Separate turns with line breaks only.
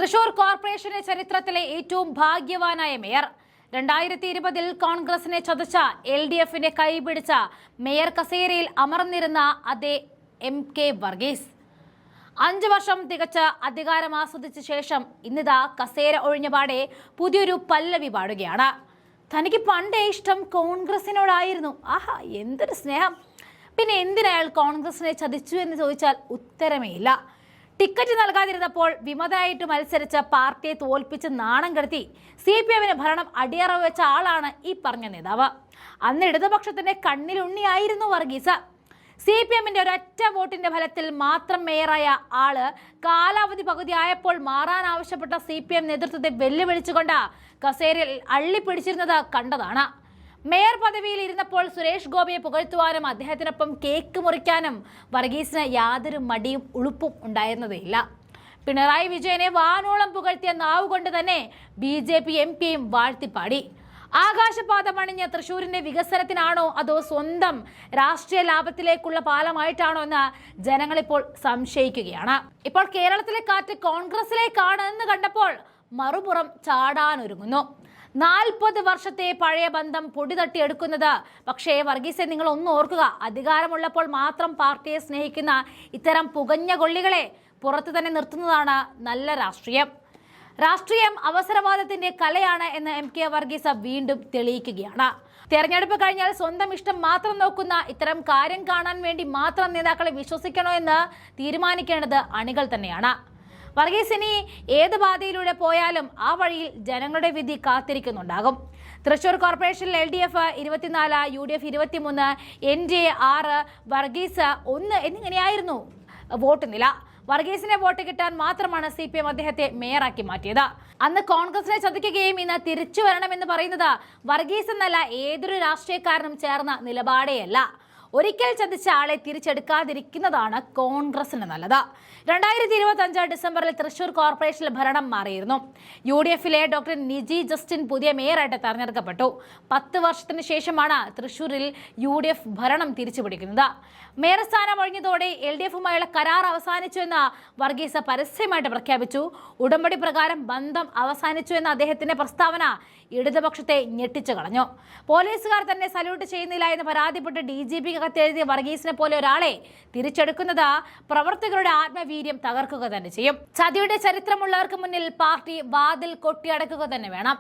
തൃശൂർ കോർപ്പറേഷന്റെ ചരിത്രത്തിലെ ഏറ്റവും ഭാഗ്യവാനായ മേയർ 2020 കോൺഗ്രസിനെ ചതച്ച LDFിന്റെ കൈപിടിച്ച മേയർ കസേരയിൽ അമർന്നിരുന്ന അതേ MK വർഗീസ് 5 വർഷം തികച്ച അധികാരം ആസ്വദിച്ച ശേഷം ഇന്നിതാ കസേര ഒഴിഞ്ഞപാടെ പുതിയൊരു പല്ലവി പാടുകയാണ്. തനിക്ക് പണ്ടേ ഇഷ്ടം കോൺഗ്രസിനോടായിരുന്നു. ആഹാ, എന്തൊരു സ്നേഹം! പിന്നെ എന്തിനയാൾ കോൺഗ്രസിനെ ചതിച്ചു എന്ന് ചോദിച്ചാൽ ഉത്തരമേ ഇല്ല. ടിക്കറ്റ് നൽകാതിരുന്നപ്പോൾ വിമതനായിട്ട് മത്സരിച്ച പാർട്ടിയെ തോൽപ്പിച്ച് നാണം കെടുത്തി CPMന് ഭരണം അടിയറവ് വെച്ച ആളാണ് ഈ പറഞ്ഞ നേതാവ്. അന്ന് ഇടതുപക്ഷത്തിന്റെ കണ്ണിലുണ്ണിയായിരുന്നു വർഗീസ്. CPMന്റെ ഒരൊറ്റ വോട്ടിന്റെ ഫലത്തിൽ മാത്രം മേയറായ ആള് കാലാവധി പകുതിയായപ്പോൾ മാറാൻ ആവശ്യപ്പെട്ട CPM നേതൃത്വത്തെ വെല്ലുവിളിച്ചുകൊണ്ട് കസേരയിൽ അള്ളിപ്പിടിച്ചിരുന്നത് കണ്ടതാണ്. മേയർ പദവിയിൽ ഇരുന്നപ്പോൾ സുരേഷ് ഗോപിയെ പുകഴ്ത്തുവാനും അദ്ദേഹത്തിനൊപ്പം കേക്ക് മുറിക്കാനും വർഗീസിന് യാതൊരു മടിയും ഉളുപ്പും ഉണ്ടായിരുന്നതേയില്ല. പിണറായി വിജയനെ വാനോളം പുകഴ്ത്തിയ നാവ് കൊണ്ട് തന്നെ BJP MPയും വാഴ്ത്തിപ്പാടി. ആകാശപാത പണിഞ്ഞ തൃശൂരിന്റെ വികസനത്തിനാണോ അതോ സ്വന്തം രാഷ്ട്രീയ ലാഭത്തിലേക്കുള്ള പാലമായിട്ടാണോ എന്ന് ജനങ്ങളിപ്പോൾ സംശയിക്കുകയാണ്. ഇപ്പോൾ കേരളത്തിലെ കാറ്റ് കോൺഗ്രസിലേക്കാണ് എന്ന് കണ്ടപ്പോൾ മറുപുറം ചാടാനൊരുങ്ങുന്നു. 40 വർഷത്തെ പഴയ ബന്ധം പൊടി തട്ടിയെടുക്കുന്നത്. പക്ഷേ വർഗീസെ, നിങ്ങൾ ഒന്ന് ഓർക്കുക, അധികാരമുള്ളപ്പോൾ മാത്രം പാർട്ടിയെ സ്നേഹിക്കുന്ന ഇത്തരം പുകഞ്ഞ കൊള്ളികളെ പുറത്തു തന്നെ നിർത്തുന്നതാണ് നല്ല രാഷ്ട്രീയം. രാഷ്ട്രീയം അവസരവാദത്തിന്റെ കലയാണ് എന്ന് MK വർഗീസ് വീണ്ടും തെളിയിക്കുകയാണ്. തെരഞ്ഞെടുപ്പ് കഴിഞ്ഞാൽ സ്വന്തം ഇഷ്ടം മാത്രം നോക്കുന്ന ഇത്തരം കാര്യം കാണാൻ വേണ്ടി മാത്രം നേതാക്കളെ വിശ്വസിക്കണോ എന്ന് തീരുമാനിക്കേണ്ടത് അണികൾ തന്നെയാണ്. വർഗീസ് ഇനി ഏത് പാതയിലൂടെ പോയാലും ആ വഴിയിൽ ജനങ്ങളുടെ വിധി കാത്തിരിക്കുന്നുണ്ടാകും. തൃശൂർ കോർപ്പറേഷനിൽ LDF 24, UDF 23, NDA 6, Varghese 1 എന്നിങ്ങനെയായിരുന്നു vote നില. വർഗീസിനെ വോട്ട് കിട്ടാൻ മാത്രമാണ് CPM അദ്ദേഹത്തെ മേയറാക്കി മാറ്റിയത്. അന്ന് കോൺഗ്രസിനെ ചതിക്കുകയും ഇന്ന് തിരിച്ചു വരണമെന്ന് പറയുന്നത് വർഗീസ് എന്നല്ല, ഏതൊരു രാഷ്ട്രീയക്കാരനും ചേർന്ന നിലപാടേയല്ല. ഒരിക്കൽ ചതിച്ച ആളെ തിരിച്ചെടുക്കാതിരിക്കുന്നതാണ് കോൺഗ്രസിന് നല്ലത്. 2025 ഡിസംബറിൽ തൃശൂർ കോർപ്പറേഷനിൽ ഭരണം മാറിയിരുന്നു. UDFിലെ ഡോക്ടർ നിജി ജസ്റ്റിൻ പുതിയ മേയറായിട്ട് തെരഞ്ഞെടുക്കപ്പെട്ടു. 10 വർഷത്തിന് ശേഷമാണ് തൃശൂരിൽ UDF ഭരണം തിരിച്ചുപിടിക്കുന്നത്. മേയർ സ്ഥാനം ഒഴിഞ്ഞതോടെ LDFുമായുള്ള കരാർ അവസാനിച്ചു എന്ന് വർഗീസ് പരസ്യമായിട്ട് പ്രഖ്യാപിച്ചു. ഉടമ്പടി പ്രകാരം ബന്ധം അവസാനിച്ചു എന്ന അദ്ദേഹത്തിന്റെ പ്രസ്താവന ഇടതുപക്ഷത്തെ ഞെട്ടിച്ചു കളഞ്ഞു. പോലീസുകാർ തന്നെ സല്യൂട്ട് ചെയ്യുന്നില്ല എന്ന് പരാതിപ്പെട്ട് DGP കത്തെഴുതിയ വർഗീസിനെ പോലെ ഒരാളെ തിരിച്ചെടുക്കുന്നത് പ്രവർത്തകരുടെ ആത്മവീര്യം തകർക്കുക തന്നെ ചെയ്യും. ചതിയുടെ ചരിത്രമുള്ളവർക്ക് മുന്നിൽ പാർട്ടി വാതിൽ കൊട്ടിയടക്കുക തന്നെ വേണം.